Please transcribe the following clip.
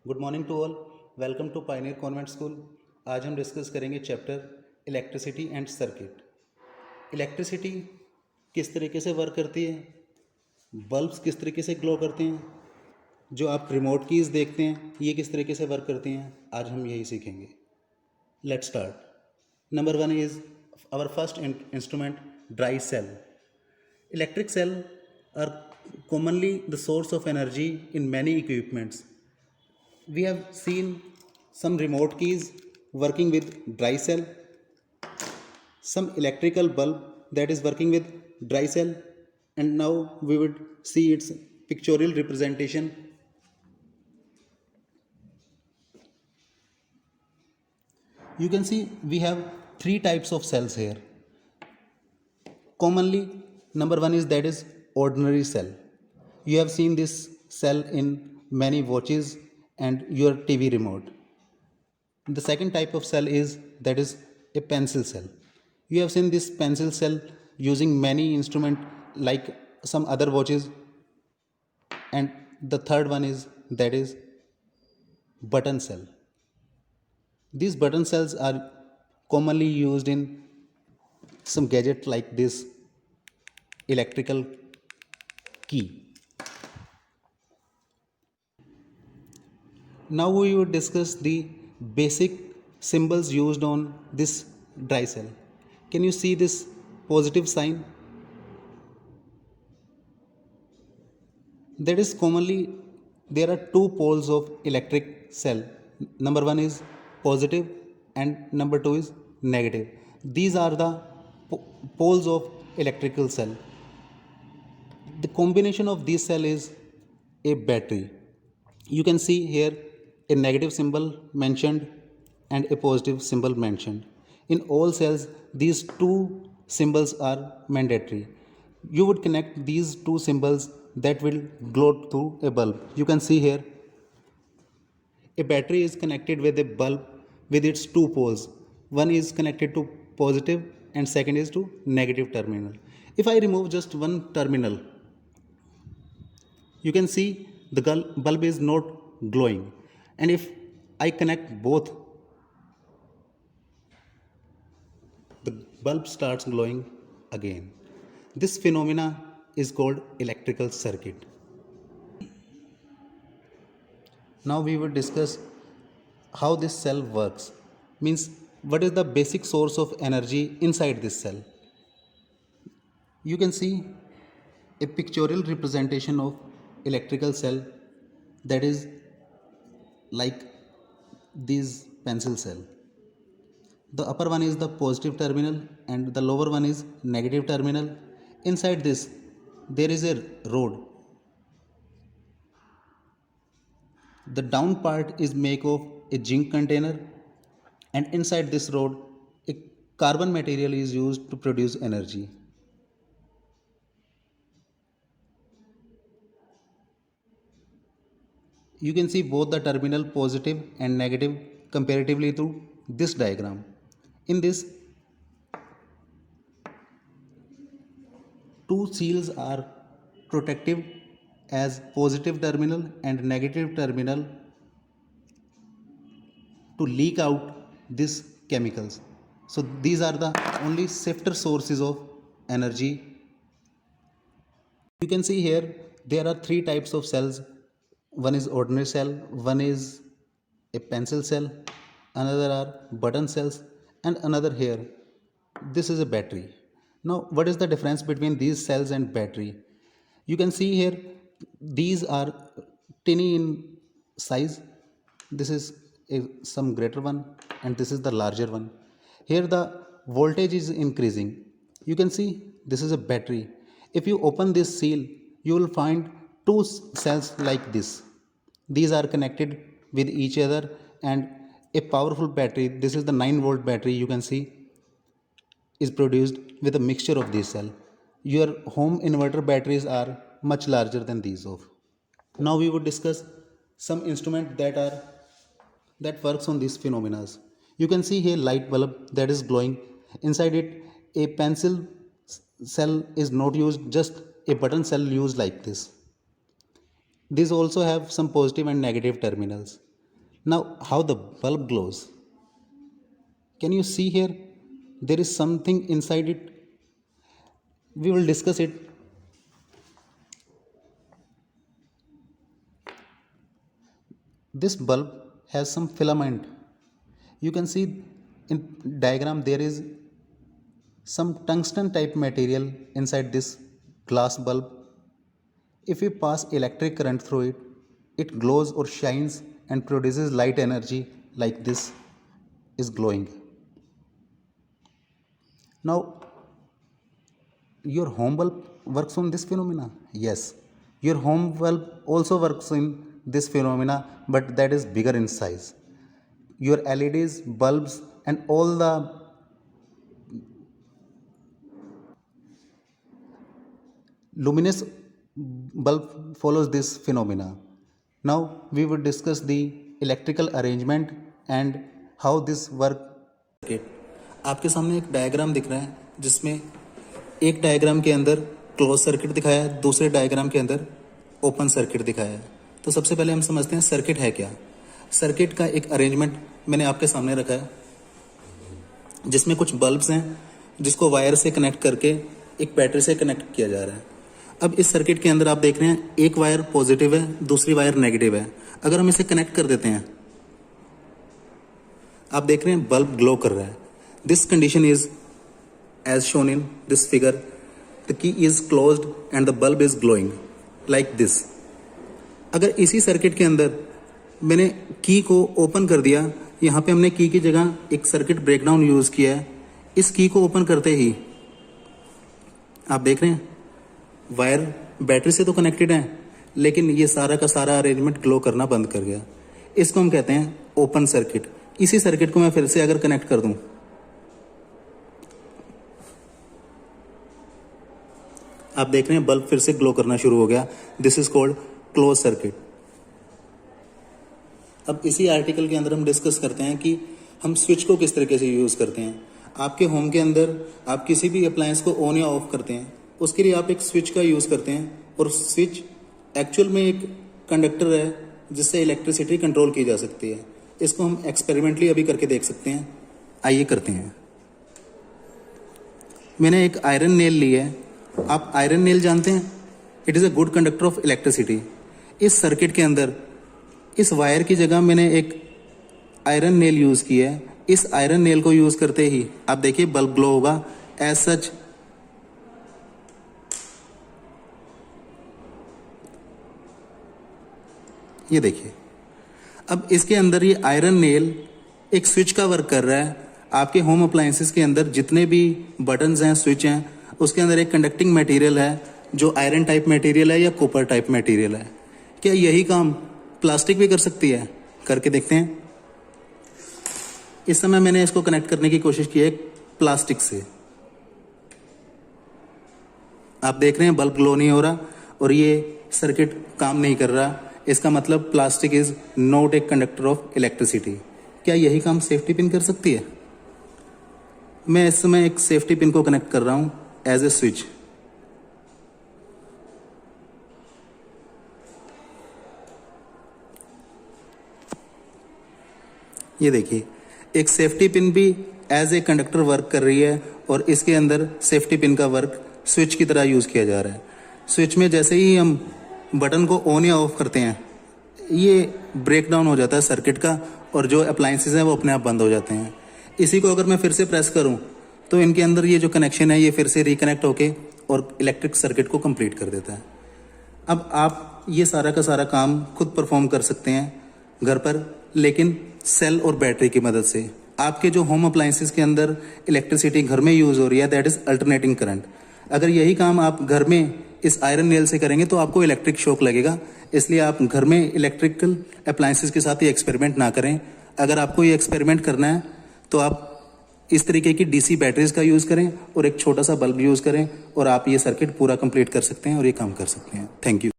Good morning to all. Welcome to Pioneer Convent School. आज हम discuss करेंगे chapter electricity and circuit. Electricity किस तरीके से वर्क करती है, बल्ब्स किस तरीके से ग्लो करते हैं, जो आप रिमोट कीज़ देखते हैं ये किस तरीके से वर्क करती हैं, आज हम यही सीखेंगे। Let's start. Number one is our first instrument, dry cell. Electric cell are commonly the source of energy in many equipments. We have seen some remote keys working with dry cell, some electrical bulb that is working with dry cell, and now we would see its pictorial representation. You can see we have three types of cells here. Commonly, number one is that is ordinary cell. You have seen this cell in many watches and your TV remote. The second type of cell is that is a pencil cell. You have seen this pencil cell using many instrument like some other watches. And the third one is that is button cell. These button cells are commonly used in some gadget like this electrical key. Now we will discuss the basic symbols used on this dry cell. Can you see this positive sign? That is commonly there are two poles of electric cell. Number one is positive and number two is negative. These are the poles of electrical cell. The combination of this cell is a battery. You can see here a negative symbol mentioned and a positive symbol mentioned. In all cells, these two symbols are mandatory. You would connect these two symbols that will glow through a bulb. You can see here a battery is connected with a bulb with its two poles. One is connected to positive and second is to negative terminal. If I remove just one terminal, you can see the bulb is not glowing. And if I connect both, the bulb starts glowing again. This phenomena is called electrical circuit. Now we will discuss how this cell works. Means what is the basic source of energy inside this cell. You can see a pictorial representation of electrical cell that is like this pencil cell. The upper one is the positive terminal and the lower one is negative terminal. Inside this there is a rod. The down part is made of a zinc container and inside this rod a carbon material is used to produce energy. You can see both the terminal positive and negative comparatively to this diagram. In this, two seals are protective as positive terminal and negative terminal to leak out these chemicals. So these are the only safety sources of energy. You can see here there are three types of cells. One is ordinary cell, one is a pencil cell, another are button cells, and another here. This is a battery. Now, what is the difference between these cells and battery? You can see here these are tiny in size. This is some greater one, and this is the larger one. Here the voltage is increasing. You can see this is a battery. If you open this seal, you will find two cells like this. These are connected with each other and a powerful battery. This is the 9-volt battery you can see is produced with a mixture of these cells. Your home inverter batteries are much larger than these of. Now we would discuss some instrument that works on these phenomena. You can see here light bulb that is glowing. Inside it a pencil cell is not used, just a button cell used like this. These also have some positive and negative terminals. Now, how the bulb glows? Can you see here? There is something inside it. We will discuss it. This bulb has some filament. You can see in diagram there is some tungsten type material inside this glass bulb. If we pass electric current through it, it glows or shines and produces light energy like this is glowing. Now, your home bulb works on this phenomena? Yes, your home bulb also works in this phenomena, but that is bigger in size. Your LEDs, bulbs and all the luminous bulb follows this phenomena. Now we will discuss the electrical arrangement and how this work. आपके सामने एक diagram दिख रहा है जिसमें एक diagram के अंदर क्लोज सर्किट दिखाया है, दूसरे डायग्राम के अंदर ओपन सर्किट दिखाया है। तो सबसे पहले हम समझते हैं सर्किट है क्या। सर्किट का एक अरेंजमेंट मैंने आपके सामने रखा है जिसमें कुछ बल्ब्स हैं जिसको वायर से कनेक्ट करके एक बैटरी से कनेक्ट किया जा रहा है। अब इस सर्किट के अंदर आप देख रहे हैं एक वायर पॉजिटिव है, दूसरी वायर नेगेटिव है। अगर हम इसे कनेक्ट कर देते हैं, आप देख रहे हैं बल्ब ग्लो कर रहा है। This condition is as shown in this figure, the key is closed and the bulb is glowing like this. अगर इसी सर्किट के अंदर मैंने की को ओपन कर दिया, यहाँ पे हमने की जगह एक सर्किट ब्रेकडाउन यूज किया है। इस की को ओपन करते ही आप देख रहे हैं वायर बैटरी से तो कनेक्टेड है, लेकिन ये सारा का सारा अरेंजमेंट ग्लो करना बंद कर गया। इसको हम कहते हैं ओपन सर्किट। इसी सर्किट को मैं फिर से अगर कनेक्ट कर दूं, आप देख रहे हैं बल्ब फिर से ग्लो करना शुरू हो गया। This is called close circuit. अब इसी आर्टिकल के अंदर हम डिस्कस करते हैं कि हम स्विच को किस तरीके से यूज करते हैं। आपके होम के अंदर आप किसी भी अप्लायंस को ऑन या ऑफ करते हैं, उसके लिए आप एक स्विच का यूज करते हैं, और स्विच एक्चुअल में एक कंडक्टर है जिससे इलेक्ट्रिसिटी कंट्रोल की जा सकती है। इसको हम एक्सपेरिमेंटली अभी करके देख सकते हैं। आइए करते हैं। मैंने एक आयरन नेल ली है। आप आयरन नेल जानते हैं, it is a good conductor of electricity. इस सर्किट के अंदर इस वायर की जगह मैंने एक आयरन नेल यूज की है। इस आयरन नेल को यूज करते ही आप देखिए बल्ब ग्लो होगा एज सच। ये देखिए, अब इसके अंदर ये आयरन नेल एक स्विच का वर्क कर रहा है। आपके होम अप्लायंसेस के अंदर जितने भी बटन्स हैं, स्विच हैं, उसके अंदर एक कंडक्टिंग मटेरियल है जो आयरन टाइप मटेरियल है या कॉपर टाइप मटेरियल है। क्या यही काम प्लास्टिक भी कर सकती है? करके देखते हैं। इस समय मैंने इसको कनेक्ट करने की कोशिश की है प्लास्टिक से। आप देख रहे हैं बल्ब ग्लो नहीं हो रहा और ये सर्किट काम नहीं कर रहा। इसका मतलब plastic is not a conductor of electricity. क्या यही काम सेफ्टी पिन कर सकती है? मैं इस समय एक सेफ्टी पिन को कनेक्ट कर रहा हूं एज ए स्विच। ये देखिए, एक सेफ्टी पिन भी एज ए कंडक्टर वर्क कर रही है और इसके अंदर सेफ्टी पिन का वर्क स्विच की तरह यूज किया जा रहा है। स्विच में जैसे ही हम बटन को ऑन या ऑफ करते हैं, ये ब्रेक डाउन हो जाता है सर्किट का और जो अप्लायंसेस हैं वो अपने आप बंद हो जाते हैं। इसी को अगर मैं फिर से प्रेस करूं तो इनके अंदर ये जो कनेक्शन है ये फिर से रिकनेक्ट होके और इलेक्ट्रिक सर्किट को कंप्लीट कर देता है। अब आप ये सारा का सारा काम खुद परफॉर्म कर सकते हैं घर पर, लेकिन सेल और बैटरी की मदद से। आपके जो होम अप्लायंसेस के अंदर इलेक्ट्रिसिटी घर में यूज हो रही है, दैट इज अल्टरनेटिंग करंट। अगर यही काम आप घर में इस आयरन नेल से करेंगे तो आपको इलेक्ट्रिक शॉक लगेगा। इसलिए आप घर में इलेक्ट्रिकल अप्लायंसेस के साथ ये एक्सपेरिमेंट ना करें। अगर आपको ये एक्सपेरिमेंट करना है तो आप इस तरीके की डीसी बैटरीज का यूज करें और एक छोटा सा बल्ब यूज करें और आप ये सर्किट पूरा कंप्लीट कर सकते हैं और ये काम कर सकते हैं। Thank you.